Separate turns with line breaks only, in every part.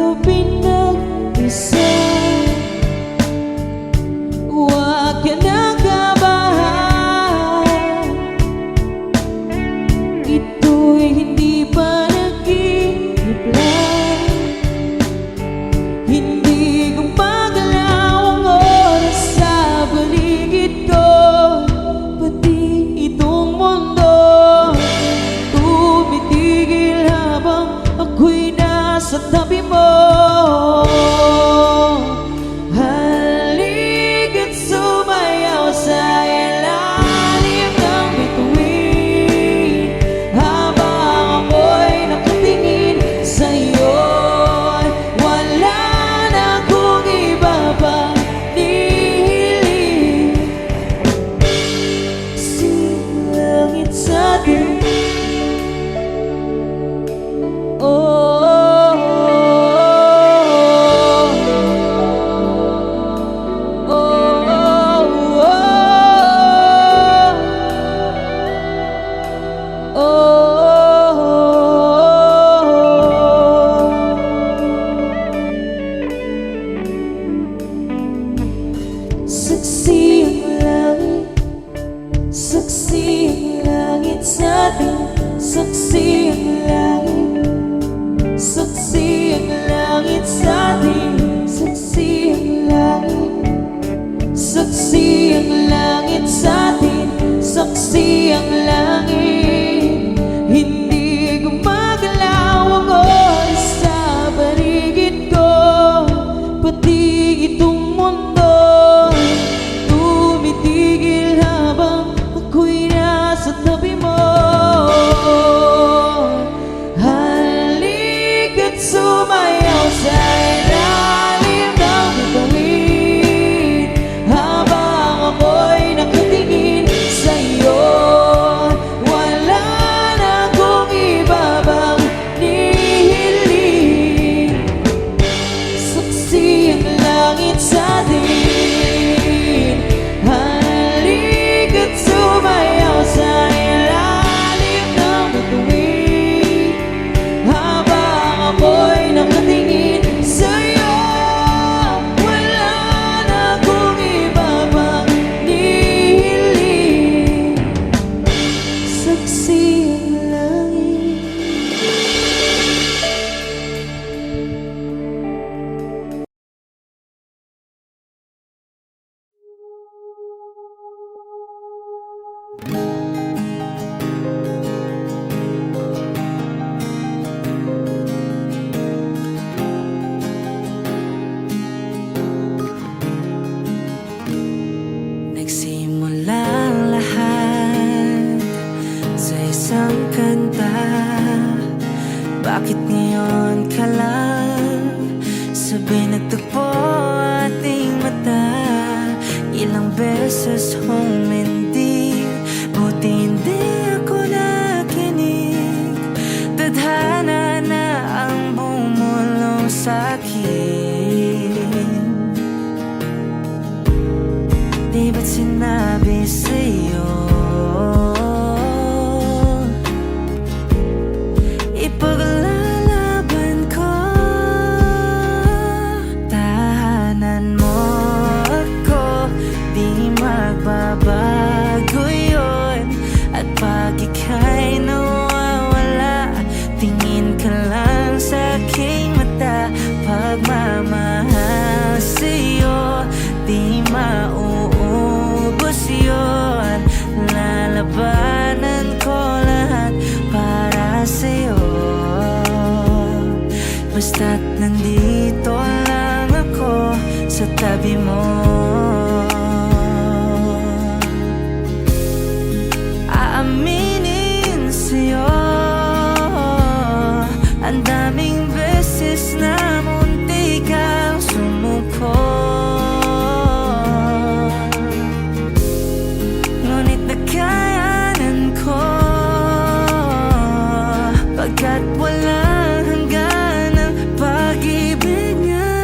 sa'yo pinag-isa. Huwag ka nang kabahan, ito'y hindi pa nag-i-reply. Hindi ko magalaw ang oras sa paligid ko, pati itong mundo tumitigil habang ako'y nasa tabi mo. Halika't sumayaw sa ilalim ng bituin, habang ako'y nakatingin sa'yo. Wala na akong iba pang nihiling, silangit sa'tin. Saksi ang langit, saksi ang langit sa'tin. Saksi ang langit, saksi ang langit sa'tin. Saksi ang langit, saksi ang langit sa'tin. Saksi ang langit, hindi gumagalaw ang oras sa paligid ko, pati itong mundo tumitigil habang ako'y nasa tabi mo. Halika't sumayaw sa ilalim ng bituin, habang ako'y nakatingin sa'yo. Wala na akong iba pang nihiling, saksi ang langit sa'tin. Halika't sumayaw sa ilalim ng bituin, habang ako'y nakatingin sa'yo. Wala na akong iba pang nihiling, saksi ang langit.
Nagsimula ang lahat sa isang kanta. Bakit ngayon ka lang sabay nagtagpo ating mata? Ilang beses humindig, buti hindi ako nakinig. Tadhana na ang bumulong sa'kin. Di ba't sinabi sa'yo ipaglalaban ko? Tahanan mo ako, di magbabago yun. At pag ika'y nawawala, tingin ka lang sa aking mata. Pagmamahal sa'yo, di mauubos yun. Lalabanan ko lahat para sa'yo, basta't nandito lang ako sa tabi mo. Aaminin sa'yo, ang daming beses na munti kang sumuko. Ngunit nakayanan ko, pagkat walang hanggan ang pag-ibig niya.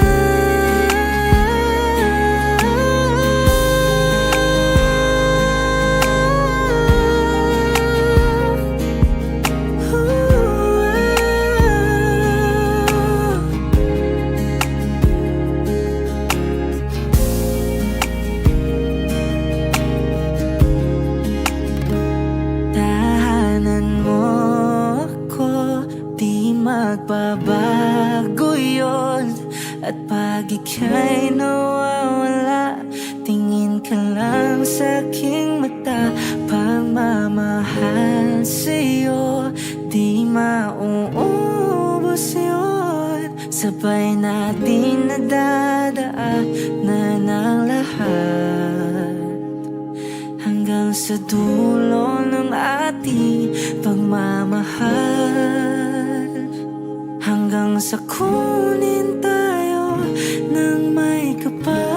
At pag ika'y nawawala, tingin ka lang sa aking mata. Pagmamahal sa'yo, di mauubos yun. Sabay natin nadadaanan ng lahat, hanggang sa dulo ng ating pagmamahal, hanggang sa kunin tayo ng may kapal.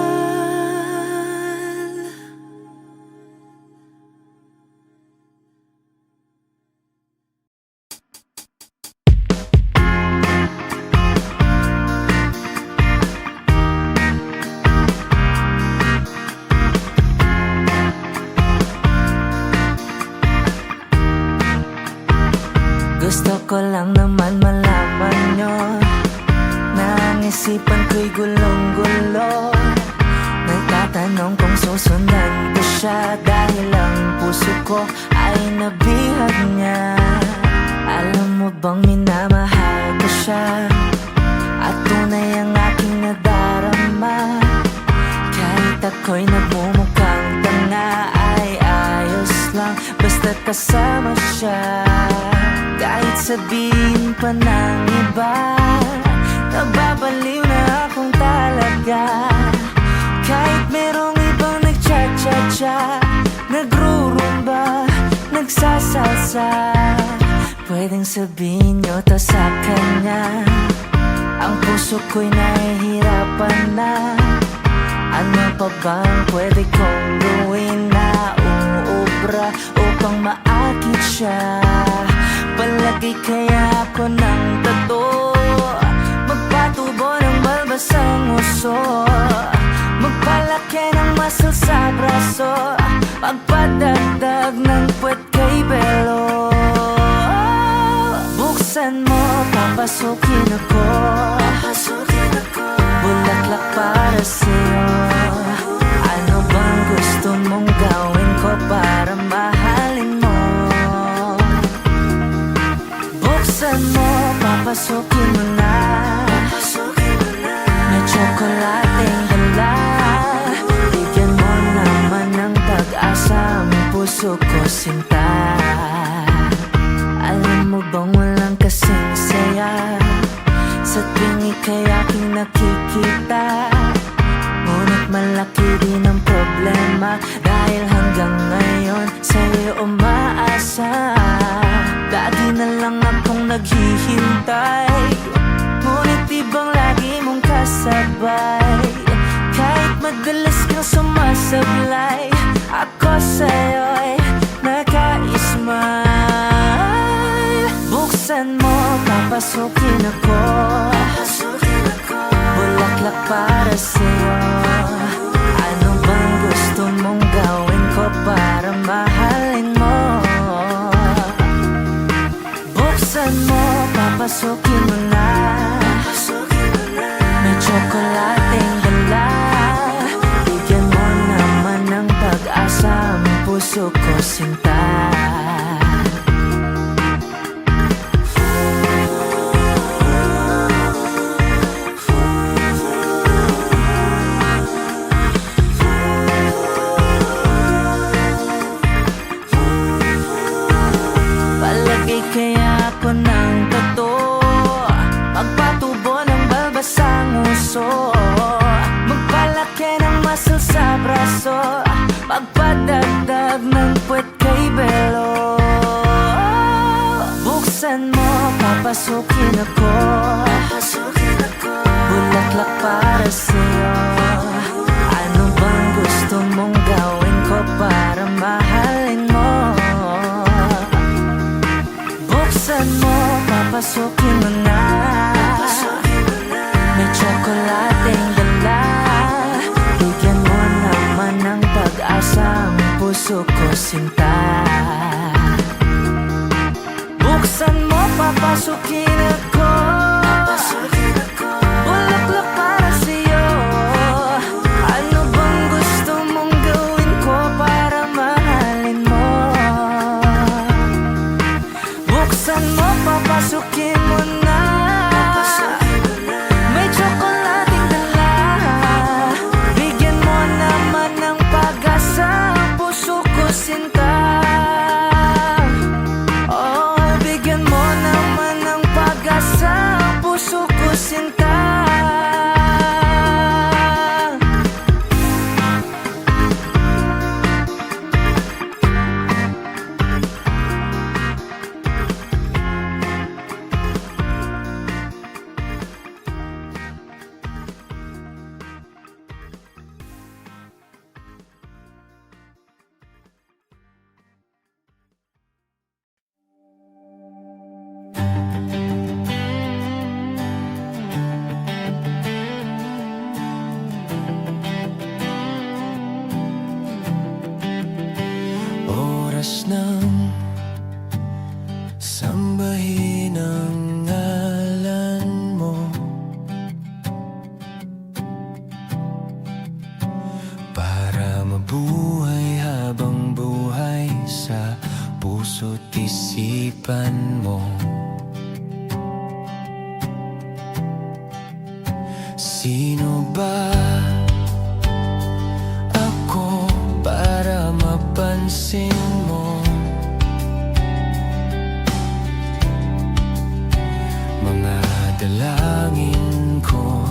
Gusto ko lang naman malaman nyo na ang isipan ko'y gulong-gulo. Nagtatanong kung susundan ko siya, dahil ang puso ko ay nabihag niya. Alam mo bang minamahal ko siya, at tunay ang aking nadarama. Kahit ako'y nagmumukhang tanga, ay ayos lang basta't kasama siya. Kahit sabihin pa ng iba, nababaliw na akong talaga. Kahit merong ibang nagcha-cha-cha, nagrurumba, nagsasalsa, pwedeng sabihin nyo to sa kanya. Ang puso ko'y nahihirapan na. Ano pa bang pwede kong gawin na uubra upang maakit siya? Palagay kaya ako ng tato, magpatubo ng balbasang uso, magpalaki ng muscle sa braso, magpadagdag ng puwet kay belo. Buksan mo, papasukin ako, bulaklak para sa'yo. Ano bang gusto mong gawin ko para mahalin mo? Buksan mo, papasukin mo na, may tsokolating dala. Bigyan mo naman ng pag-asa ang puso ko, sinta. Alam mo bang walang kasing saya sa tuwing ika'y aking nakikita? Ngunit malaki din ang problema, dahil hanggang ngayon sa'yo umaasa. Lagi na lang akong naghihintay, ngunit ibang lagi mong kasabay. Kahit madalas kang sumasablay, ako sa'yo'y naka-smile. Buksan mo, papasukin ako, bulaklak para sa'yo. Ano bang gusto mong gawin ko para mahalin mo? Buksan mo, papasukin mo na, may tsokolating dala. Bigyan mo naman ng pag-asa ang puso ko, sinta. Palagay kaya ako ng tato, magpatubo ng balbasang uso, magpalaki ng muscle sa braso, magpadagdag ng puwet kay belo. Buksan mo, papasukin ako, bulaklak para sa'yo. Ano bang gusto mong gawin ko para mahalin mo? Buksan mo, papasukin mo na, may tsokolating dala. Bigyan mo naman ng pag-asa ang puso ko, sinta. Buksan mo, papasukin ako, isipan mo. Sino ba ako para mapansin mo? Mga dalangin ko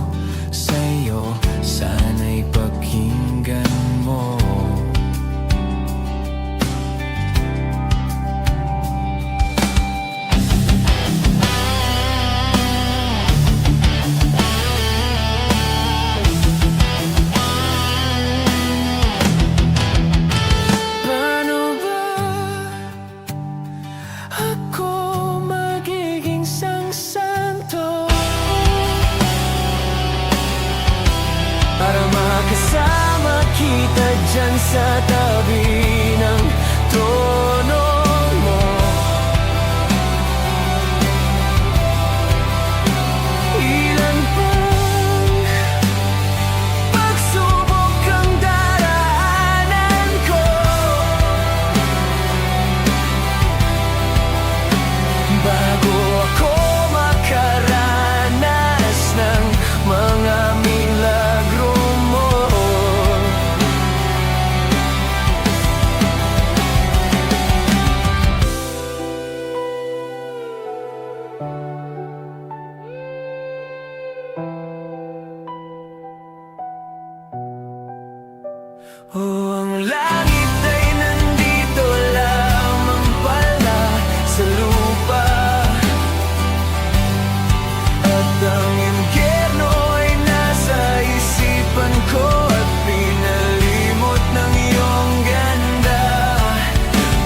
sa'yo, sana'y pakinggan mo. Paano ba ako magiging santo para makasama kita dyan sa tabi ng trono mo? Ilan pang pagsubok ang daraanan ko bago ako makaranas ng mga milagro mo. Oh, ang langit ay nandito lamang pala sa lupa, at ang impyerno ay nasa isipan ko at pinalimot ng iyong ganda.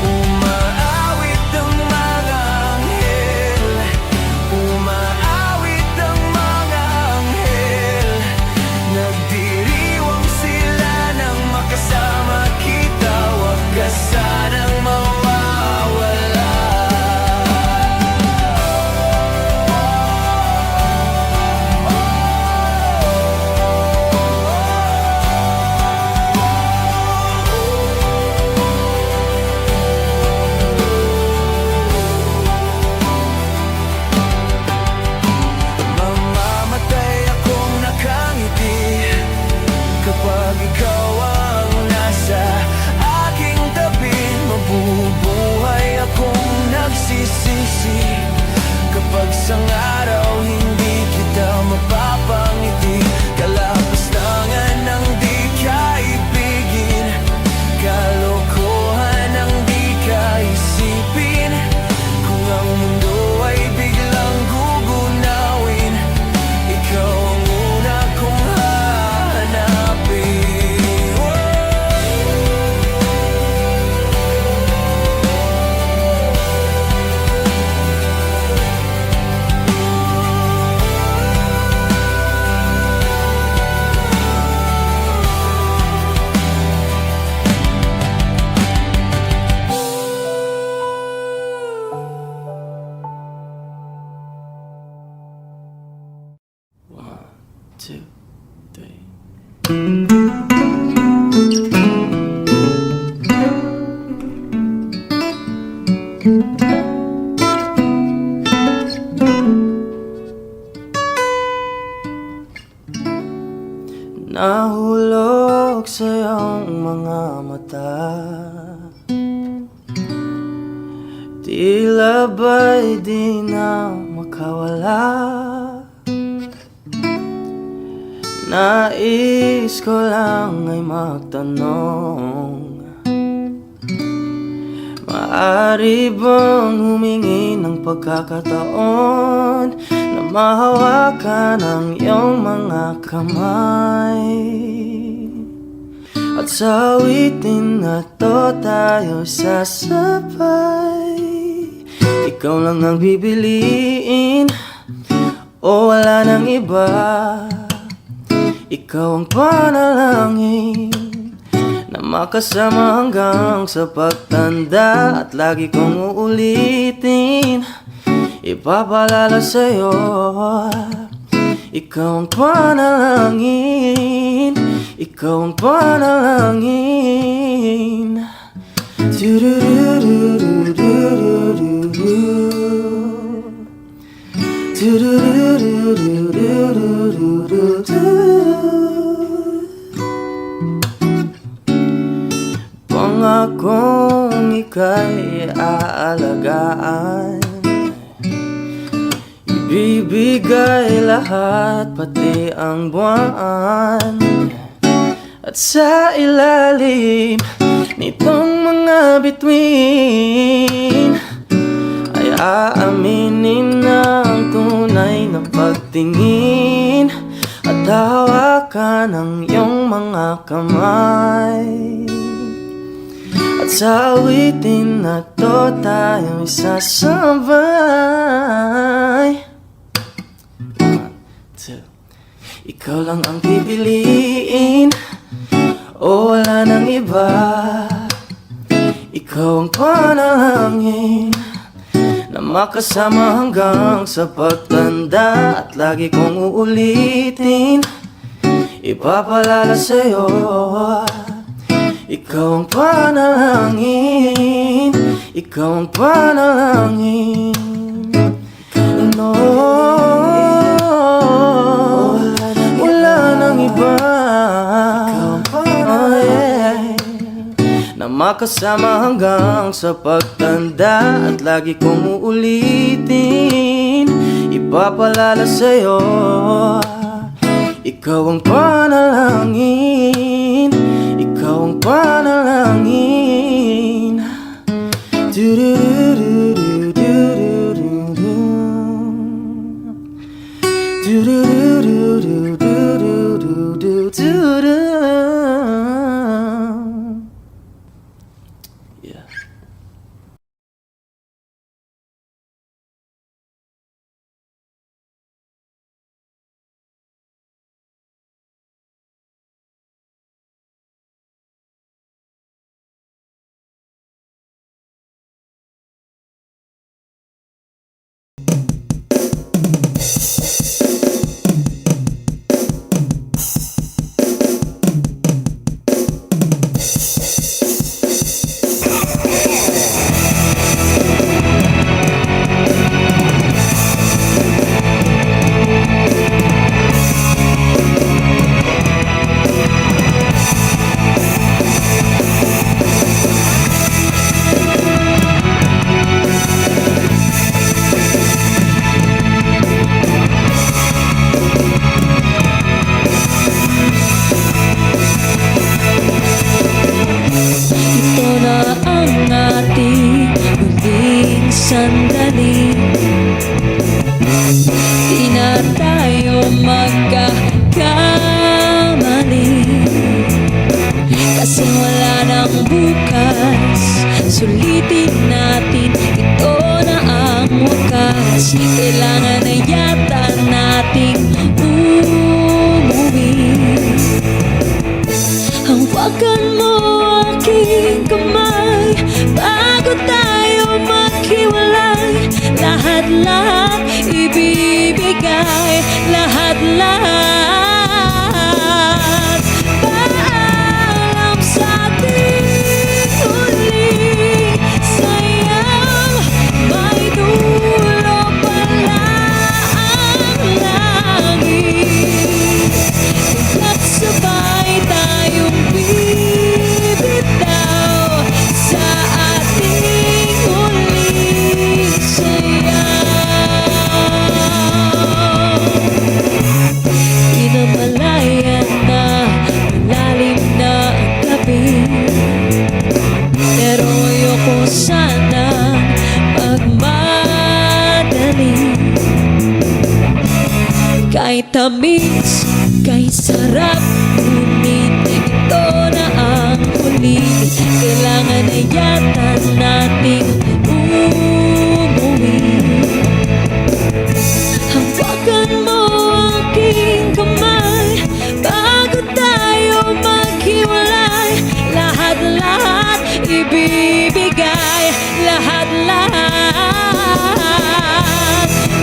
Umaawit ang mga anghel, umaawit ang mga anghel, nagdiriwang sila nang makasama kita, wag ka sanang mawawala. Mamamatay akong nakangiti kapag ikaw ang nasa aking tabi. Mabubuhay akong nagsisisi kapag sang araw hindi kita mapapangiti. Kalapastangan ang di kaibigin, kalokohan ang di kaisipin. Kung ang mundo ay biglang gugunawin, ikaw ang una kong hahanapin. One, two, three. Nahulog sa iyong mga mata, tila ba'y di na makawala. Nais ko lang ay magtanong, maaari bang humingi ng pagkakataon na mahawakan ang iyong mga kamay? At sa awitin na to tayo sasabay. Ikaw lang ang pipiliin o wala nang iba. Ikaw ang panalangin na makasama hanggang sa pagtanda. At lagi kong uulitin, ipapalala sa'yo, ikaw ang panalangin, ikaw ang panalangin. To Pangakong ika'y aalagaan, ibibigay lahat pati ang buwan. At sa ilalim nitong mga bituin ay aaminin na ang tunay na pagtingin at hawakan ang iyong mga kamay. At sa awitin na to tayong isasabay. 1, 2. Ikaw lang ang pipiliin o wala nang iba. Ikaw ang panalangin na makasama hanggang sa pagtanda. At lagi kong uulitin, ipapalala sa'yo. Ikaw ang panalangin, ikaw ang panalangin. No, wala nang iba. Na makasama hanggang sa pagtanda. At lagi kong uulitin, ipapalala sa'yo. Ikaw ang panalangin, ikaw ang panalangin. Yeah.
sandali. Di na tayo magkakamali, kasi wala nang bukas. Sulitin natin, ito na ang wakas. Kailangan na yata nating umuwi. Hawakan mo aking kamay bago tayo maghiwalay. Lahat-lahat ibibigay, lahat-lahat. Paalam sa ating huli, sayang may dulo pala ang langit. At sabay tayong bibitaw sa ating huling sayaw. Pinamalayan na, malalim na ang gabi, pero ayoko sana magmadali. Kahit tamis, kahit sarap, ngunit ito na ang huli. Kailangan na yata nating umuwi. Hawakan mo aking kamay bago tayo maghiwalay. Lahat-lahat ibibigay, lahat-lahat.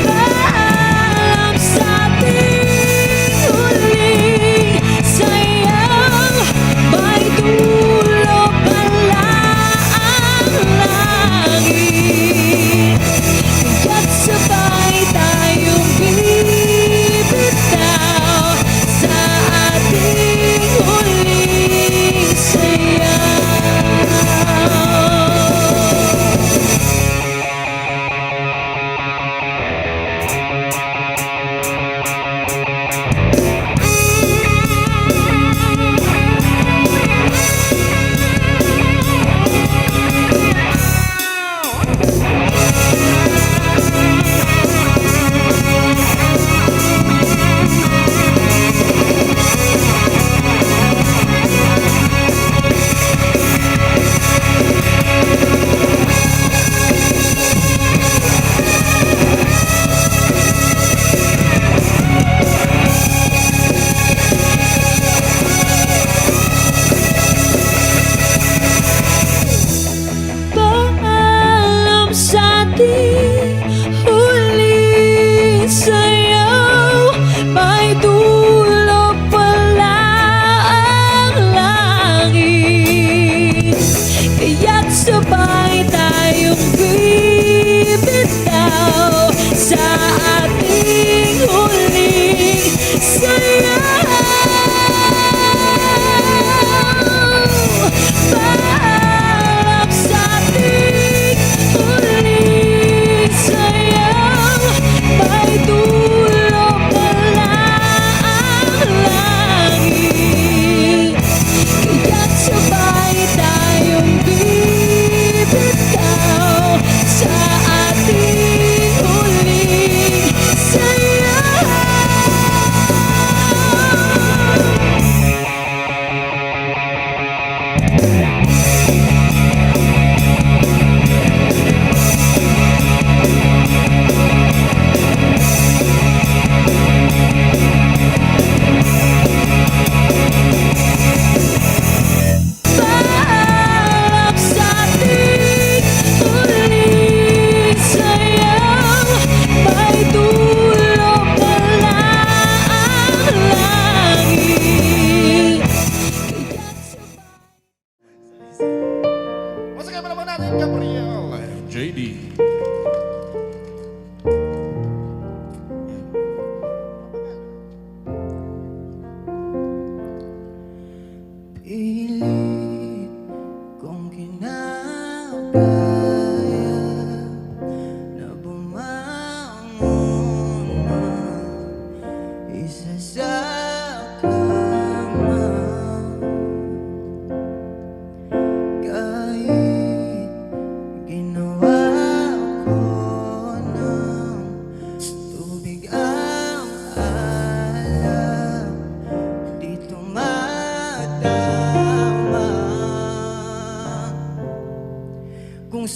Paalam sa ating huling sayaw, may dulo pala ang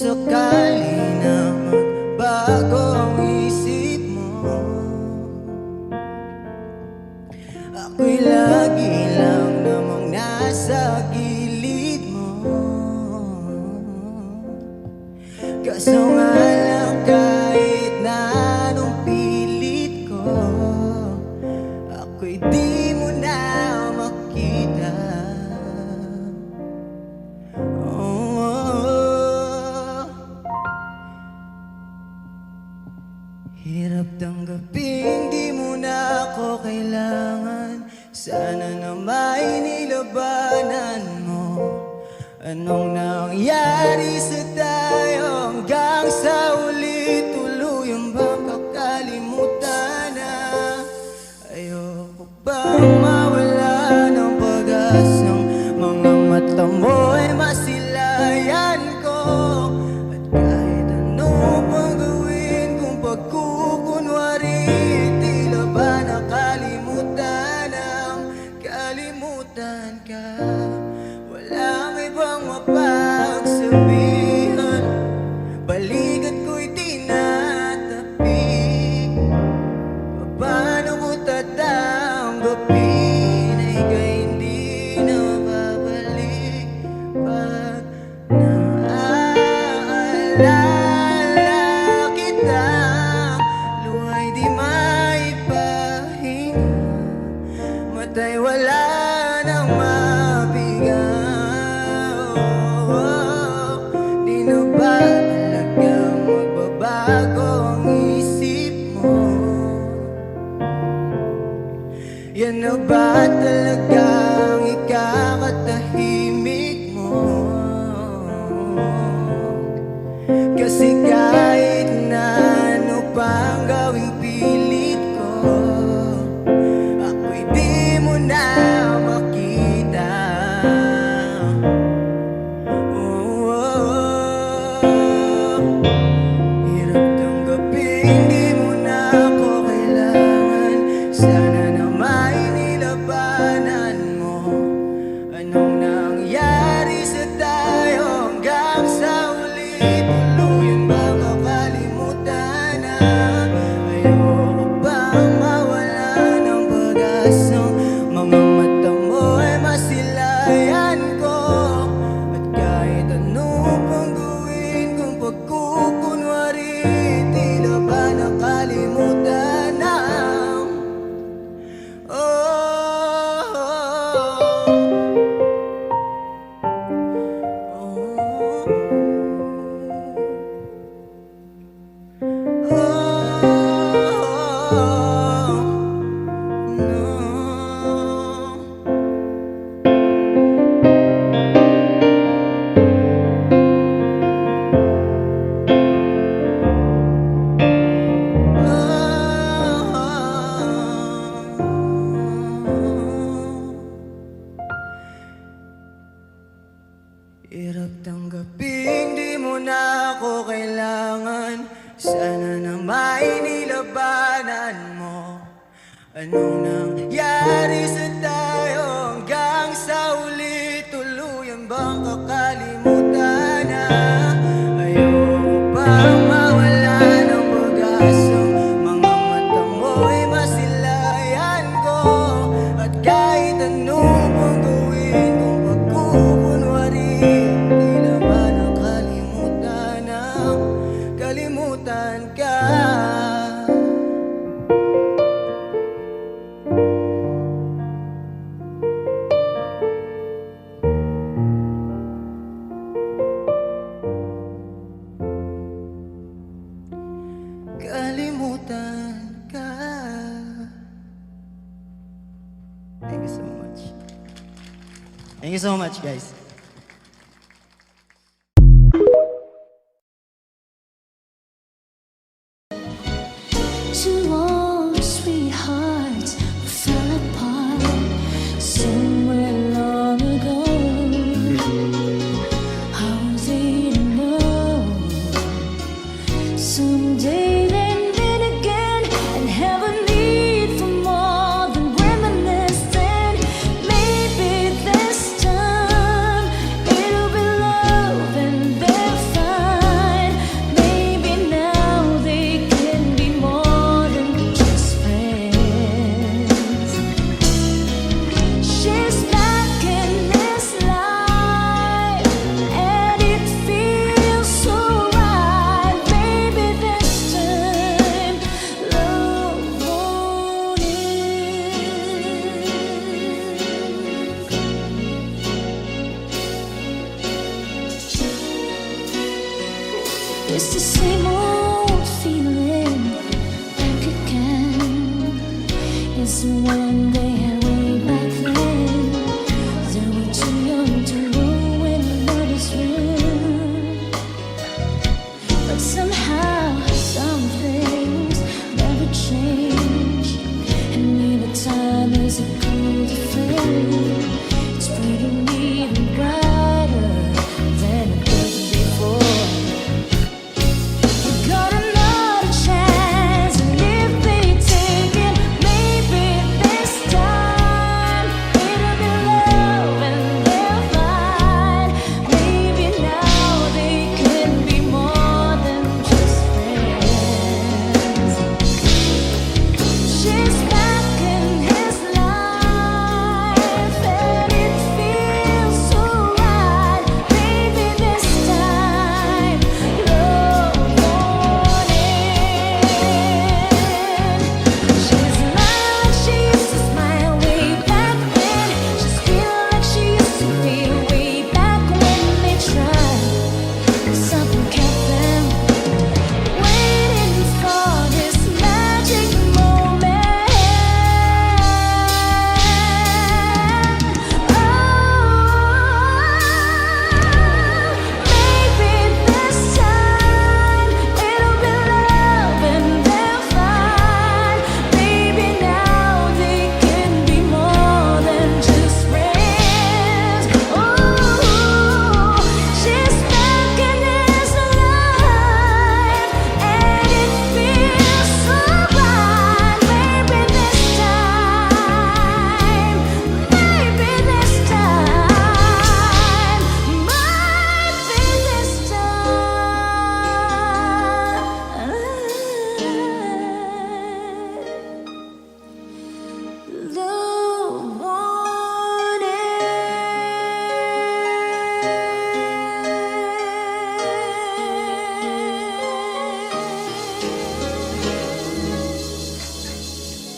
sakali na magbago ang isip mo, ako'y lagi lang namang nasa gilid mo. Kaso nga lang kahit na anong pilit ko, ako'y di mo na makita. Hirap tanggapin, di mo na ako kailangan. Sana na may nilabanan mo. Anong nangyari sa tayo hanggang sa uli? Tuluyang bang kakalimutan na? Ayoko bang mawala ng pag-asang mga mata mo ay masilayan ko? At kahit ano pang gawin kung pagkukunwari, tila ba nakalimutan ang kalimutan ka? Walang ibang mapagsabihan, balikat ko'y tinatapi. Paano ko tatanggapin na ika'y hindi na babalik? Pag naaalala kita, luha'y di maipahinga, mata'y wala nang mabiga. Di na ba talagang magbabago ang isip mo? Yan na ba talagang ikakatahimik mo? Kasi kahit na ano pang gawing pilit ko, ako'y di mo na makita. Hirap tanggapin, di mo na ako kailangan. Sana na may nilabanan mo. Anong nangyari sa tayo hanggang sa uli? Tuluyan ba kakalimutan na? Ayoko bang mawala ng pag-asang mga mata mo ay masilayan ko? At kahit ano pang gawin kung pagkukunwari, tila ba nakalimutan na? Hirap tanggapin, di mo na ako kailangan. Sana na may nilabanan mo. Anong nangyari sa tayo hanggang sa uli? Tuluyan bang kakalimutan na? Ayoko bang mawala ng pag-asang mga mata mo ay masilayan ko? At kahit ano pang gawin kung pagkukunwari, tila ba nakalimutan ang kalimutan ka? Kalimutan ka. Thank you so much. Thank you so much, guys.
To all the sweethearts who fell apart somewhere long ago. How was they to know someday they'd meet again and have a need for more than reminiscing? Maybe this time It's the same old feeling back again. It's the one they had way back then. They were too young to know when love is real. But somehow some things never change, and neither time is a cold flame. It's burning even brighter than it was before. You got another chance, and if they take it, maybe this time it'll be love and they'll find. Maybe now they can be more than just friends. She's back in his life, and it feels so right. Maybe this time love won in. She's smiling like she used to smile way back then. She's feeling like she used to feel way back when they tried. Something kept them waiting for this magic moment. Oh, maybe this time it'll be love and they'll find. Maybe now they can be more than just friends. Oh, she's back in his life, and it feels so right. Maybe this time, maybe this time, maybe this time. Love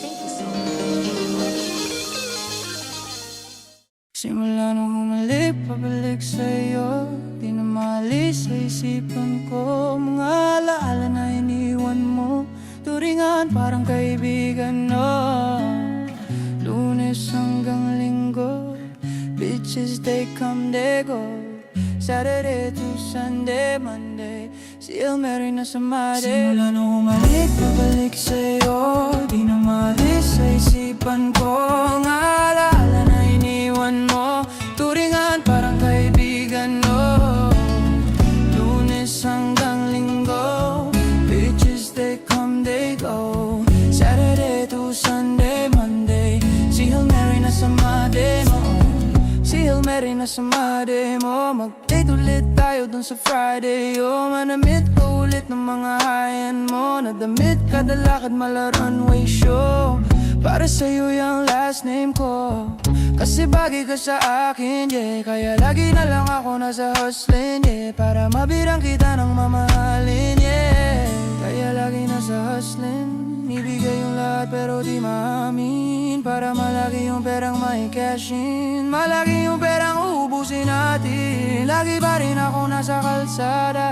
Thank you so much.
Simula nung humalik, pabalik sa'yo, di na maalis sa isipan ko. Mga alaala na iniwan mo, turingan parang kaibigan, no. Lunes hanggang Linggo, bitches they come, they go. Saturday to Sunday, Monday, Hail Mary na sa Monday. Simula nung humalik, pabalik sa'yo, di na maalis sa isipan ko. Mga alaala na iniwan mo, turingan parang kaibigan, no. Lunes hanggang Linggo, bitches they come, they go. Saturday to Sunday, Monday, si Hail Mary na sa Monday mo. Si Hail Mary na sa Monday mo. Mag-date ulit tayo dun sa Friday, oh. Manamit ko ulit ng mga hayan mo. Nadamit kada lakad mala runway show. Para sa'yo yung last name ko, kasi bagay ka sa akin, yeah. Kaya lagi na lang ako nasa hustling, yeah. Para mabirang kita ng mamahalin, yeah. Kaya lagi nasa hustling, ibigay yung lahat pero di maamin. Para malaki yung perang may cash in, malaki yung perang uubusin natin. Lagi pa rin ako nasa kalsada,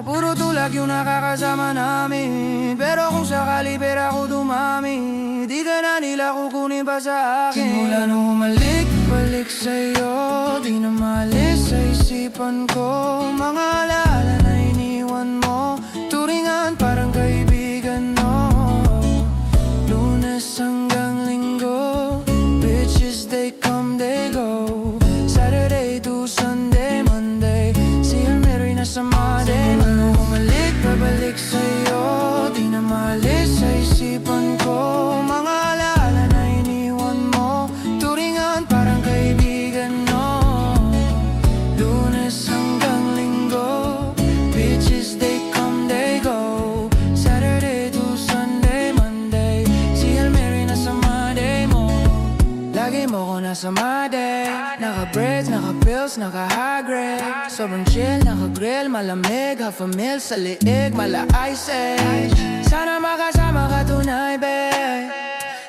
puro tulag yung nakakasama namin. Pero kung sakali pera ko dumami, di ka na nila kukunin pa sa akin. Simula nung humalik, balik sa'yo, di na maalis sa isipan ko. Mga alaala na iniwan mo, turingan parang kaibigan, no. Lunes hanggang Linggo, bitches they come, they go. Saturday to Sunday, Monday, si Hail Mary na sa Monday. Simula nung humalik, babalik sa'yo, di na maalis sa isipan ko. Mga alaala na iniwan mo, turingan parang kaibigan, no. Lunes hanggang Linggo, bitches they come, they go. Saturday to Sunday, Monday, si Hail Mary na sa Monday mo. Lagi mo ko nasa Monday, naka-braids, naka-pills, naka-high grade. Sobrang chill, naka-grill, malamig, half a meal sa liig, mala-ice age. Sana makasama ka tonight, babe.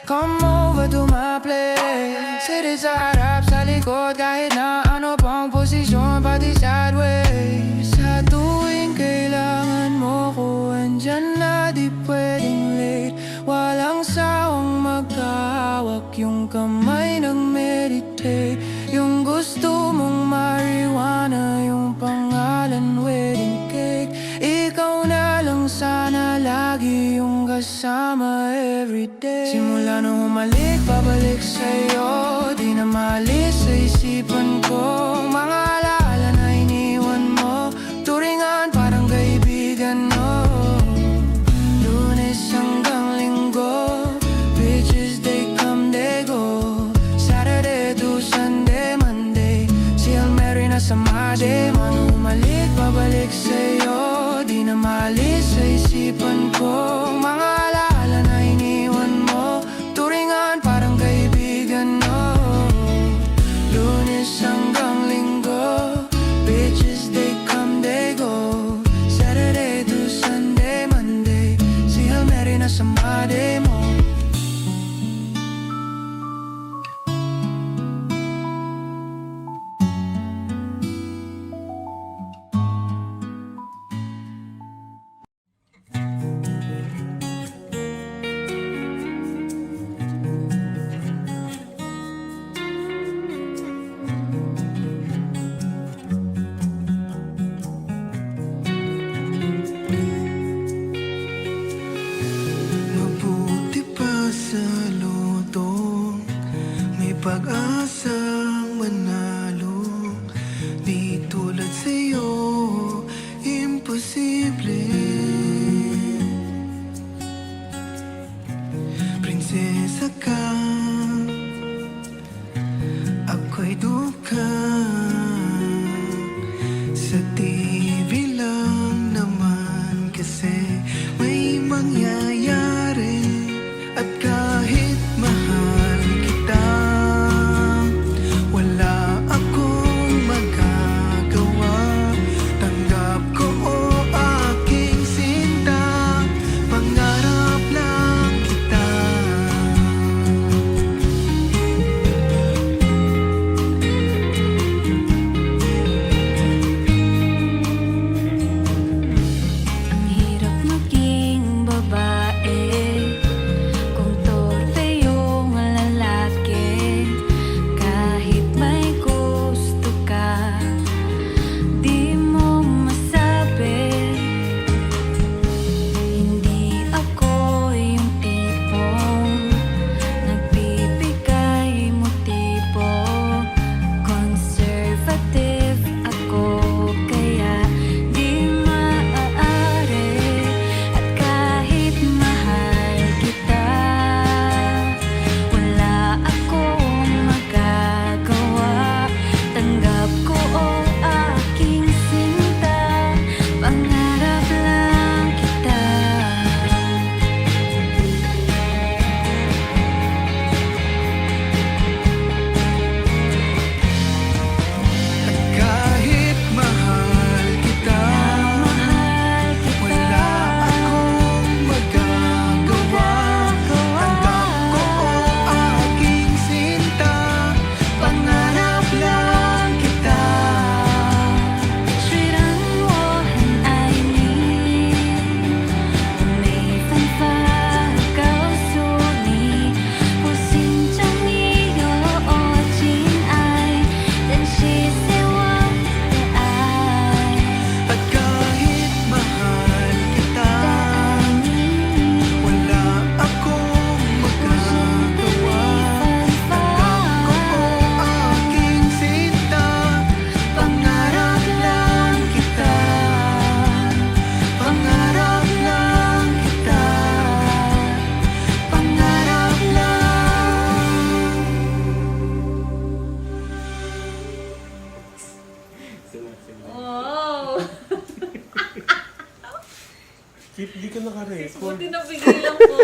Come over to my place. Sit sa harap, sa likod, kahit na ano pang posisyon, pati sideways. Sa tuwing kailangan mo ay nag-meditate. Yung gusto mong marijuana, yung pangalan wedding cake. Ikaw na lang sana lagi yung kasama everyday. Simula nung humalik, babalik sa'yo, di na maalis sa isipan ko. Mga alaala na iniwan mo, turingan parang kaibigan mo. Lunes hanggang Linggo, bitches they come, they go. Saturday to Sunday, Monday, si Hail Mary na sa Monday. Mano humalik, babalik sa'yo, di na maalis sa isipan ko. Mga alaala na iniwan mo, turingan parang kaibigan mo. Lunes hanggang Linggo, bitches they come, they go. Saturday to Sunday, Monday, si Hail Mary na sa Monday mo.
Mabuti pa sa loto, may pag-asang manalo. Di tulad sa'yo, imposible. Prinsesa ka, ako'y duka. Sa TV lang naman kasi may mangyayari. At kahit mahal kita, wala akong magagawa. Tanggap ko o aking sinta, pangarap lang kita.
Ang hirap maging babae kung torpe yung lalaki. Kahit may gusto ka, di mo masabi. Hindi ako yung tipong nagbibigay motibo. Conservative ako, kaya di maaari. At kahit mahal kita, wala akong magagawa. Tanggap ko o aking sinta, pangarap lang kita.
At kahit mahal kita,
Mahal kita.
wala akong magagawa. Tanggap ko o aking sinta, pangarap lang kita.
虽然我很爱你，我没办法告诉你，我心中已有真爱，珍惜在我的爱。
At kahit mahal kita,
爱你，
wala akong
我是对
magagawa.
你犯
Tanggap ko o
法。
aking sinta, pangarap lang kita. Pangarap lang kita. Pangarap lang.
Wow!
Chip, di ka naka-record.
Buti napigilan ko.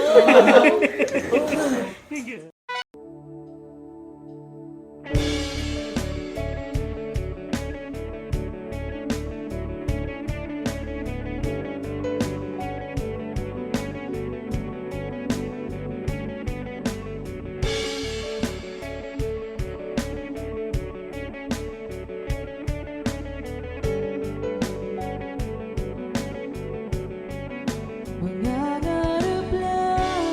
Mangarap lang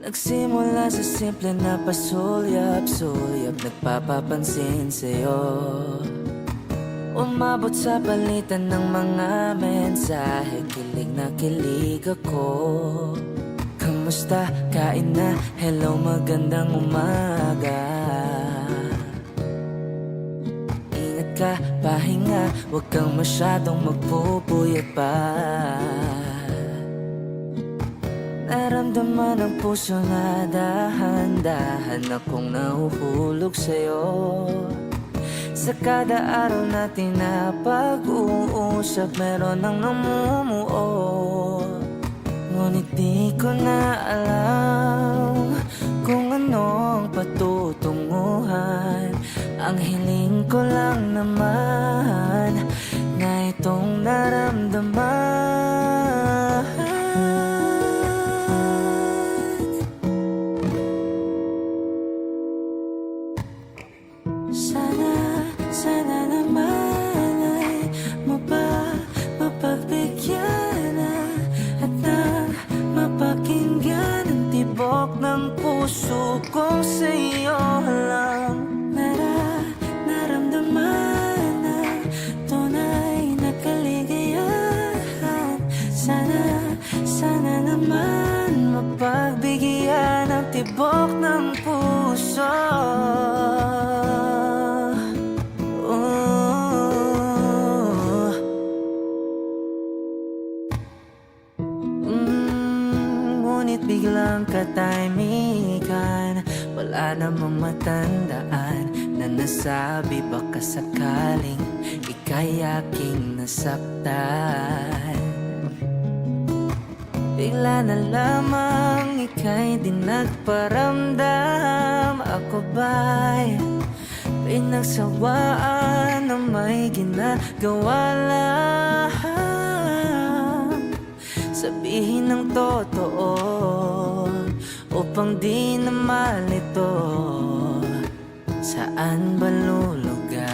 Nagsimula sa simple na pasulyap-sulyap, nagpapapansin sa'yo. Umabot sa palitan ng mga mensahe, kilig na kilig ako. Kamusta? Kain na? Hello, magandang umaga. Ingat ka, pahinga, huwag kang masyadong magpupuyat pa. Naramdaman ng puso na dahan-dahan akong nahuhulog sa'yo. Sa kada araw natin na pag-uusap, meron nang namumuo. Ngunit di ko na alam kung anong patutunguhan. Ang hiling ko lang naman na itong naramdaman. Sana naman ay mapagbigyan na at nang mapakinggan ang tibok ng puso kong sa'yo lang. Naramdaman na tunay na kaligayahan. Sana naman mapagbigyan ang tibok ng puso. Ngunit biglang katahimikan, wala namang matandaan na nasabi baka sakaling ika'y aking nasaktan. Bigla na lamang ika'y di nagparamdam. Ako ba'y pinagsawaan na may ginagawa lang? Sabihin ng totoo upang di na malito. Saan ba lulugar?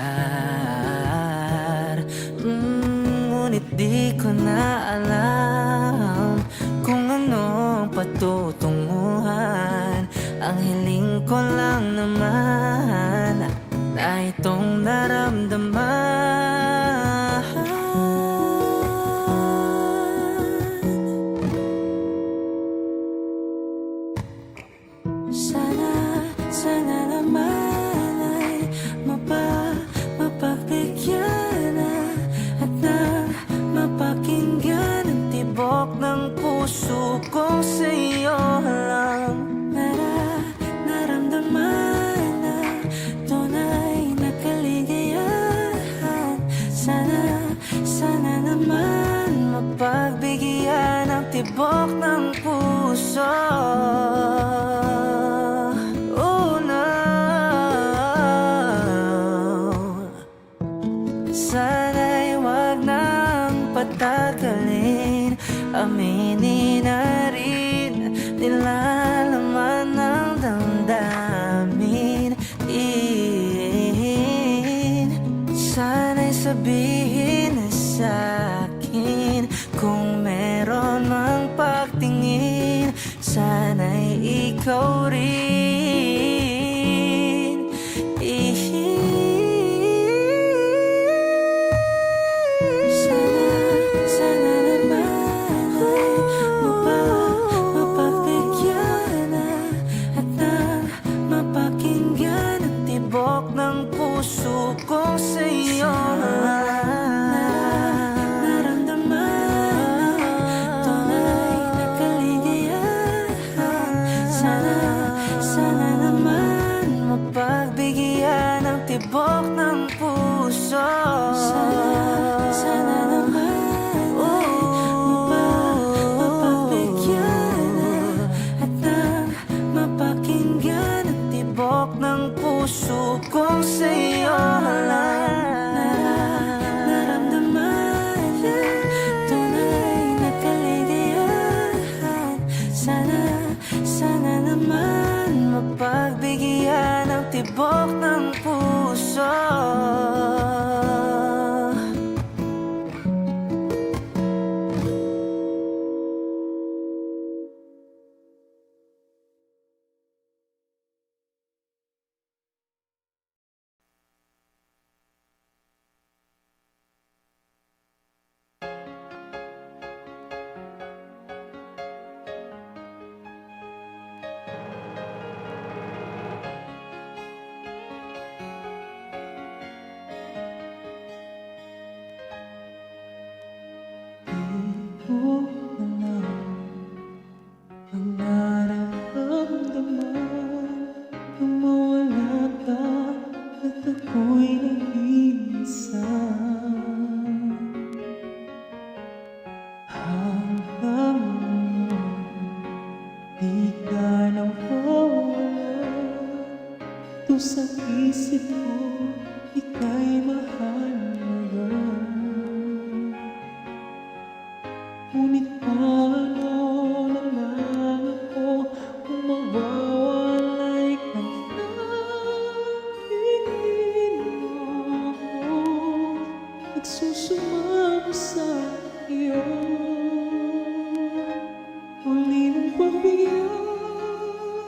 Ngunit di ko na alam kung anong patutunguhan. Ang hiling ko lang naman na itong naramdaman. Sana naman ay mapagbigyan na at nang mapakinggan ang tibok ng puso kong sa'yo lang. Naramdaman na tunay na kaligayahan. Sana naman mapagbigyan ang tibok ng puso. Sana'y wag nang patagalin, aminin na rin nilalaman ng damdamin. Sana'y sabihin na sa'kin kung meron mang pagtingin. Sana'y ikaw rin. Ng puso kong sa'yo naramdaman tunay na kaligayahan. Sana naman mapagbigyan ang tibok ng puso. Sana naman mapagbigyan at nang mapakinggan ang tibok ng puso kong sa'yo lang. Naramdaman tunay na kaligayahan. Sana naman mapagbigyan ang tibok ng puso.
ko, ika'y mahalaga. Ngunit paano na lang ako kung mawawalay ka na? Tingin mo ako, nagsusumamo sa iyo. Muli mong pagbigyan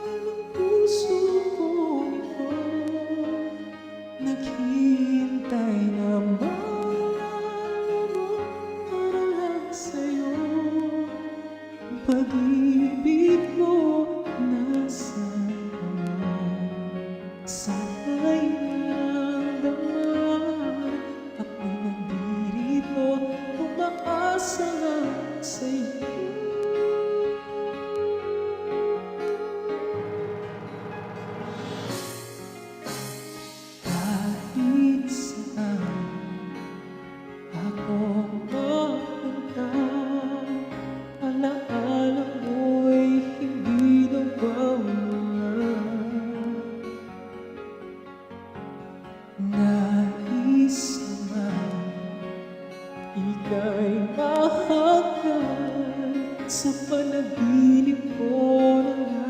ang puso ko ito. Naghihintay na maalala mo para lang sa'yo. Ang pag-ibig ko nasaan ka na? Sana'y naramdaman ako'y nandirito, umaasa lang sa'yo. Kahit saan ako mapunta, alaala mo'y hindi nawawala. Nais naman ika'y mahagkan sa panaginip ko na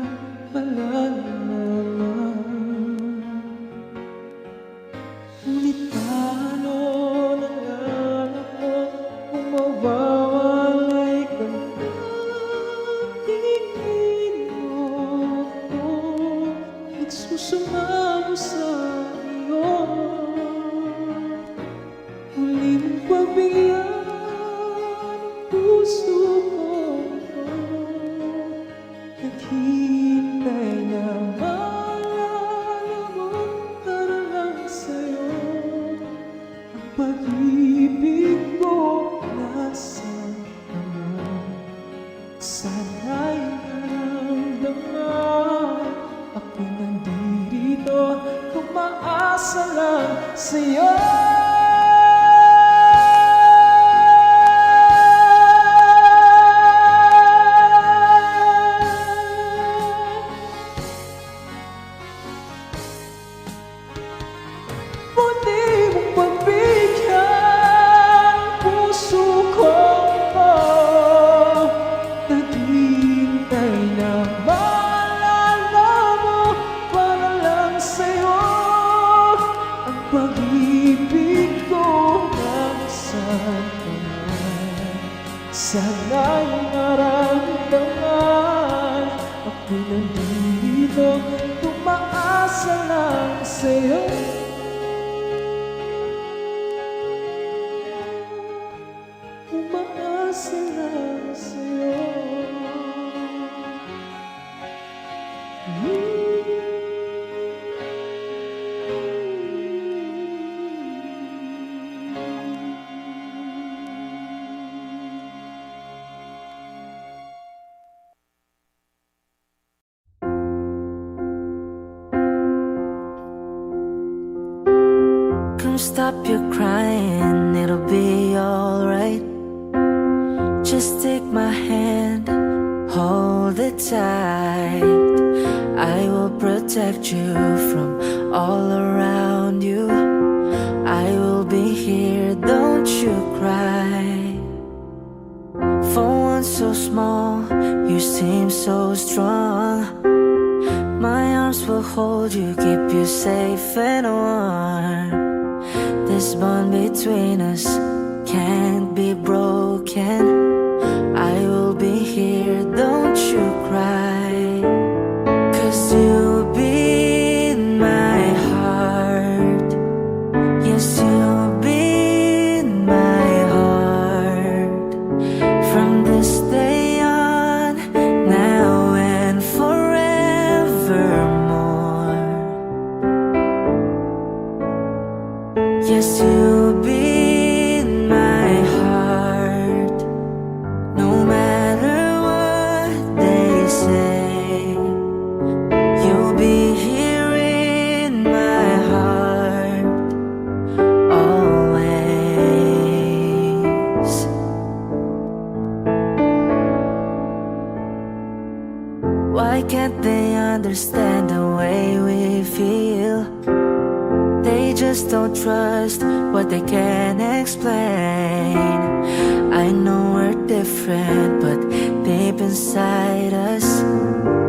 malalaman. Ngunit paano na lang ako kung mawawalay ka na? Tingin mo ako, nagsusumamo sa iyo. Muli mong pagbigyan ang puso ko ito. Naghihintay na maalala mo para lang sa'yo. Ang pag-ibig ko nasaan ka na? Sana'y naramdaman ako'y nandirito, umaasa lang sa'yo. Muli mong pagbigyan ang puso ko. Naghihintay na maalala mo para lang sa'yo. Ang pag-ibig ko nasaan ka na? Sana'y maramdaman ako'y nandito, umaasa lang sa'yo. Umaasa lang sa'yo.
Come stop your crying, it'll be alright. Just take my hand, hold it tight. I will protect you from all around you. I will be here, don't you cry. For one so small, you seem so strong. My arms will hold you, keep you safe and warm. This bond between us can't be broken. I will be here, don't you cry. 'Cause you'll be in my heart. Yes, you'll be in my heart. From this day on, now and forevermore. Yes, you'll be in my heart. No matter what they say, you'll be here in my heart always. Why can't they understand the way we feel? just don't trust what they can't explain. I know we're different, but deep inside us,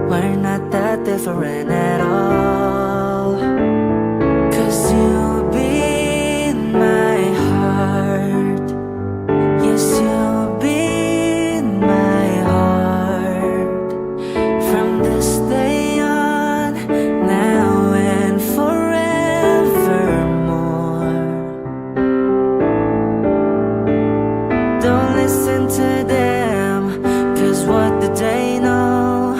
we're not that different at all. 'Cause you'll be in my heart. Yes, you'll be in my heart. From this day on, now and forevermore. Don't listen to them, 'cause what do they know?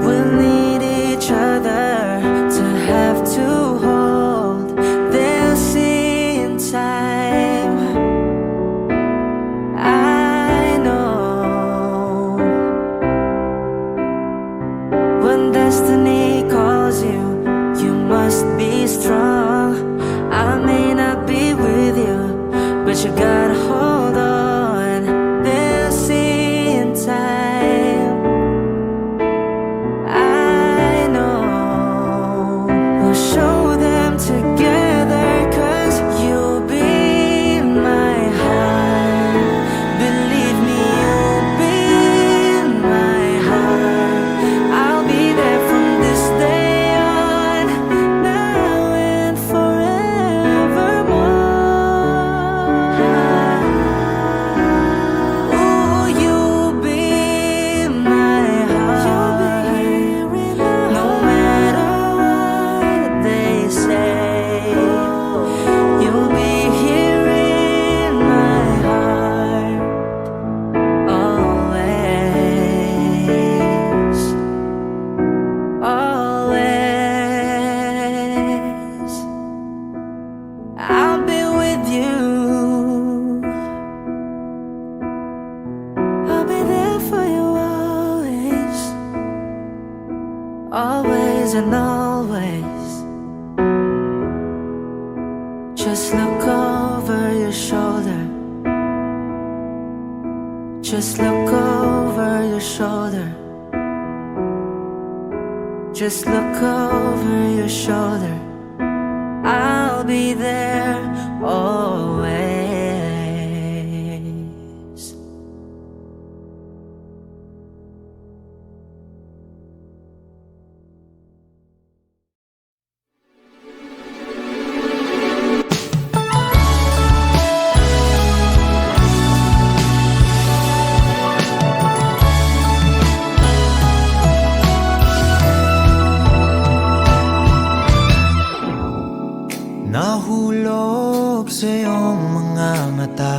We'll need each other to have to hold. They'll see in time. I know when destiny calls you, you must be strong. I may not be with you, but you gotta hold on. They'll see in time. I know we'll show them together, 'cause you'll be in my heart. Believe me, you'll be in my heart. I'll be there from this day on, now and forevermore. Ooh, you'll be in my heart. No matter what they say, you'll be here in my heart. Always, always, I'll be with you. I'll be there for you always, always and always. Just look over your shoulder. Just look over your shoulder. Just look over your shoulder. I'll be there always.
Nahulog sa iyong mga mata,